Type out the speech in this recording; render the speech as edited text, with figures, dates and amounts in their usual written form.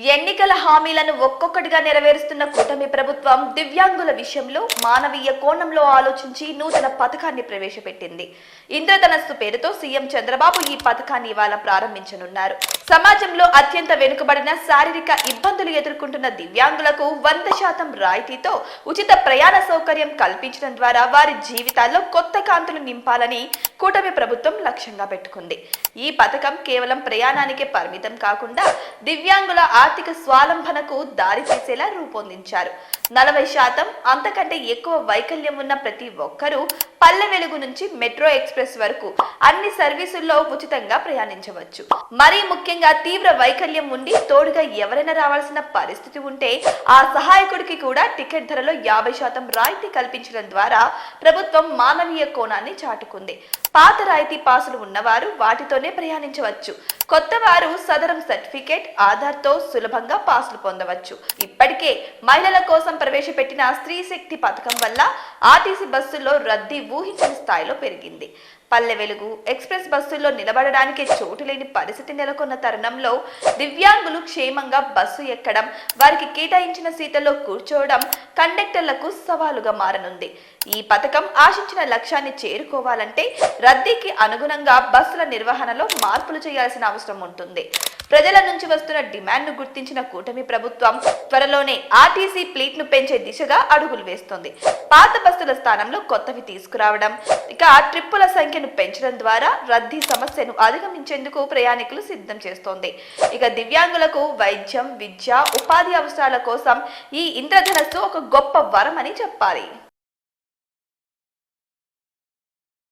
ఎన్నికల హామీలను ఒక్కొక్కటిగా నెరవేరుస్తున్న కూటమి ప్రభుత్వం దివ్యాంగుల విషయంలో మానవీయ కోణంలో ఆలోచించి నూతన పథకాన్ని ప్రవేశపెట్టింది. ఇంద్రధనస్సు పేరుతో సీఎం చంద్రబాబు ఈ పథకాన్ని ఇవాళ ప్రారంభించనున్నారు. సమాజంలో అత్యంత వెనుకబడిన శారీరక ఇబ్బందులు ఎదుర్కొంటున్న దివ్యాంగులకు 100% రాయితీతో ఉచిత ప్రయాణ సౌకర్యం కల్పించడం ద్వారా వారి జీవితాల్లో కొత్త కాంతులు నింపాలని కూటమి ప్రభుత్వం లక్ష్యంగా పెట్టుకుంది. ఈ పథకం కేవలం ప్రయాణానికే పరిమితం కాకుండా దివ్యాంగుల ఆర్థిక స్వావలంబనకు దారి తీసేలా రూపొందించారు. 40% అంతకంటే ఎక్కువ వైకల్యం ఉన్న ప్రతి ఒక్కరూ పల్లె వెలుగు నుంచి మెట్రో ఎక్స్ప్రెస్ వరకు అన్ని సర్వీసుల్లో ఉచితంగా ప్రయాణించవచ్చు. మరీ ముఖ్యంగా తీవ్ర వైకల్యం ఉండి తోడుగా ఎవరైనా రావాల్సిన పరిస్థితి ఉంటే ఆ సహాయకుడికి కూడా టికెట్ ధరలో 50% రాయితీ కల్పించడం ద్వారా ప్రభుత్వం మానవీయ కోణాన్ని చాటుకుంది. పాత రాయితీ పాసులు ఉన్నవారు వాటితోనే ప్రయాణించవచ్చు. కొత్త వారు సదరం సర్టిఫికేట్ ఆధార్తో సులభంగా పాసులు పొందవచ్చు. ఇప్పటికే మహిళల కోసం ప్రవేశపెట్టిన స్త్రీ శక్తి పథకం వల్ల ఆర్టీసీ బస్సుల్లో రద్దీ ఊహించని స్థాయిలో పెరిగింది. పల్లె వెలుగు ఎక్స్ప్రెస్ బస్సుల్లో నిలబడడానికి చోటు లేని పరిస్థితి నెలకొన్న తరుణంలో దివ్యాంగులు క్షేమంగా బస్సు ఎక్కడం, వారికి కేటాయించిన సీట్లలో కూర్చోవడం కండక్టర్లకు సవాలుగా మారనుంది. ఈ పథకం ఆశించిన లక్ష్యాన్ని చేరుకోవాలంటే రద్దీకి అనుగుణంగా బస్సుల నిర్వహణలో మార్పులు చేయాల్సిన అవసరం ఉంటుంది. ప్రజల నుంచి వస్తున్న డిమాండ్ను గుర్తించిన కూటమి ప్రభుత్వం త్వరలోనే ఆర్టీసీ ఫ్లీట్ను పెంచే దిశగా అడుగులు వేస్తోంది. పాత బస్సుల స్థానంలో కొత్తవి తీసుకురావడం, ఇక ట్రిప్పుల సంఖ్యను పెంచడం ద్వారా రద్దీ సమస్యను అధిగమించేందుకు ప్రయాణికులు సిద్ధం చేస్తోంది. ఇక దివ్యాంగులకు వైద్యం, విద్య, ఉపాధి అవసరాల కోసం ఈ ఇంద్రధనస్సు ఒక గొప్ప వరం అని చెప్పాలి.